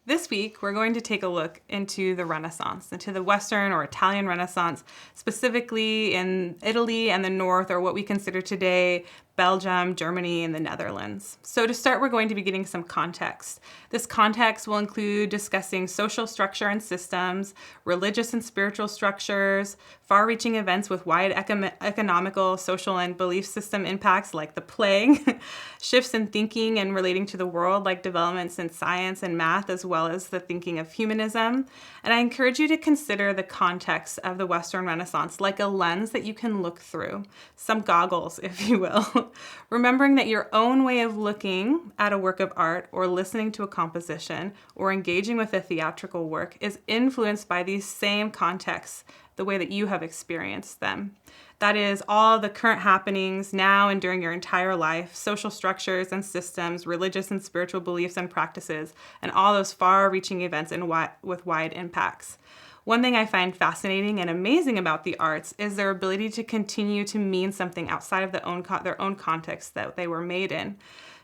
This week, we're going to take a look into the Renaissance, into the Western or Italian Renaissance, specifically in Italy and the North, or what we consider today Belgium, Germany, and the Netherlands. So to start, we're going to be getting some context. This context will include discussing social structure and systems, religious and spiritual structures, far-reaching events with wide economical, social, and belief system impacts like the plague, shifts in thinking and relating to the world like developments in science and math, as well as the thinking of humanism. And I encourage you to consider the context of the Western Renaissance like a lens that you can look through, some goggles, if you will. Remembering that your own way of looking at a work of art or listening to a composition or engaging with a theatrical work is influenced by these same contexts, the way that you have experienced them. That is, all the current happenings now and during your entire life, social structures and systems, religious and spiritual beliefs and practices, and all those far-reaching events and with wide impacts. One thing I find fascinating and amazing about the arts is their ability to continue to mean something outside of their own context that they were made in.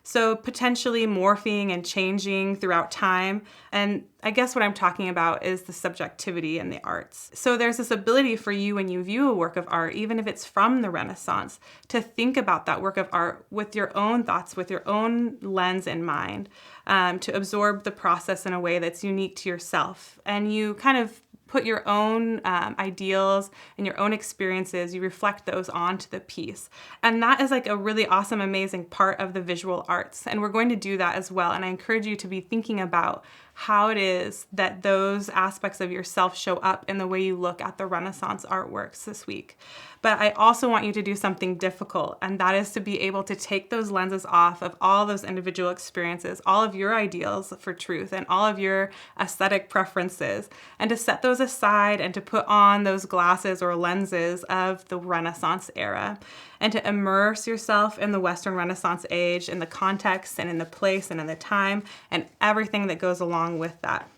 So potentially morphing and changing throughout time. And I guess what I'm talking about is the subjectivity in the arts. So there's this ability for you when you view a work of art, even if it's from the Renaissance, to think about that work of art with your own thoughts, with your own lens in mind, to absorb the process in a way that's unique to yourself. And you kind of put your own ideals and your own experiences, you reflect those onto the piece. And that is like a really awesome, amazing part of the visual arts. And we're going to do that as well. And I encourage you to be thinking about how it is that those aspects of yourself show up in the way you look at the Renaissance artworks this week. But I also want you to do something difficult, and that is to be able to take those lenses off of all those individual experiences, all of your ideals for truth, and all of your aesthetic preferences, and to set those aside and to put on those glasses or lenses of the Renaissance era, and to immerse yourself in the Western Renaissance age, in the context and in the place and in the time, and everything that goes along with that.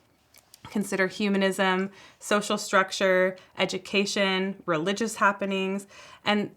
Consider humanism, social structure, education, religious happenings, and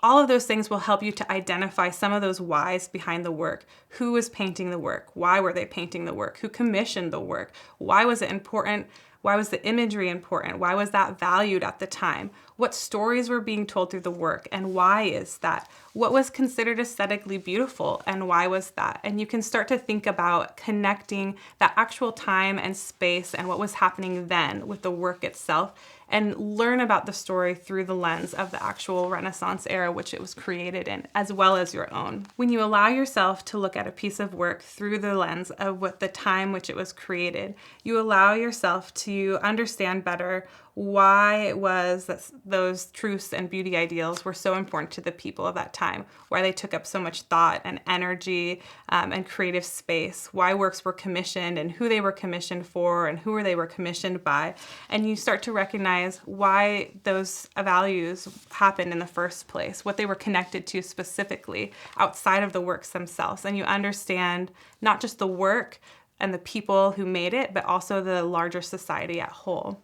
all of those things will help you to identify some of those whys behind the work. Who was painting the work? Why were they painting the work? Who commissioned the work? Why was it important? Why was the imagery important? Why was that valued at the time? What stories were being told through the work, and why is that? What was considered aesthetically beautiful, and why was that? And you can start to think about connecting that actual time and space and what was happening then with the work itself, and learn about the story through the lens of the actual Renaissance era which it was created in, as well as your own. When you allow yourself to look at a piece of work through the lens of what the time which it was created, you allow yourself to understand better why it was that those truths and beauty ideals were so important to the people of that time, why they took up so much thought and energy and creative space, why works were commissioned and who they were commissioned for and who they were commissioned by. And you start to recognize why those values happened in the first place, what they were connected to specifically outside of the works themselves. And you understand not just the work and the people who made it, but also the larger society at whole.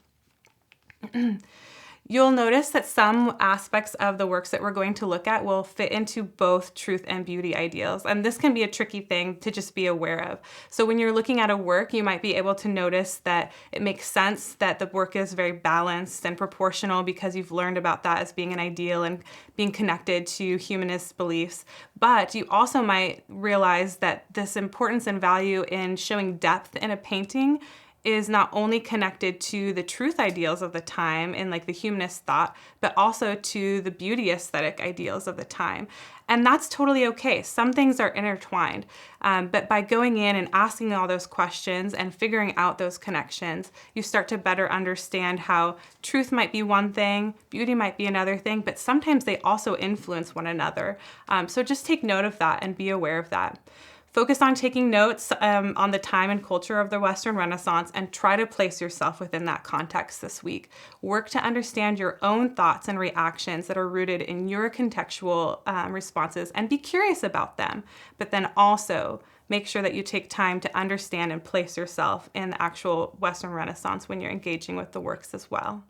You'll notice that some aspects of the works that we're going to look at will fit into both truth and beauty ideals. And this can be a tricky thing to just be aware of. So when you're looking at a work, you might be able to notice that it makes sense that the work is very balanced and proportional because you've learned about that as being an ideal and being connected to humanist beliefs. But you also might realize that this importance and value in showing depth in a painting is not only connected to the truth ideals of the time in like the humanist thought, but also to the beauty aesthetic ideals of the time. And that's totally okay. Some things are intertwined, but by going in and asking all those questions and figuring out those connections, you start to better understand how truth might be one thing, beauty might be another thing, but sometimes they also influence one another. So just take note of that and be aware of that. Focus on taking notes on the time and culture of the Western Renaissance and try to place yourself within that context this week. Work to understand your own thoughts and reactions that are rooted in your contextual responses and be curious about them, but then also make sure that you take time to understand and place yourself in the actual Western Renaissance when you're engaging with the works as well.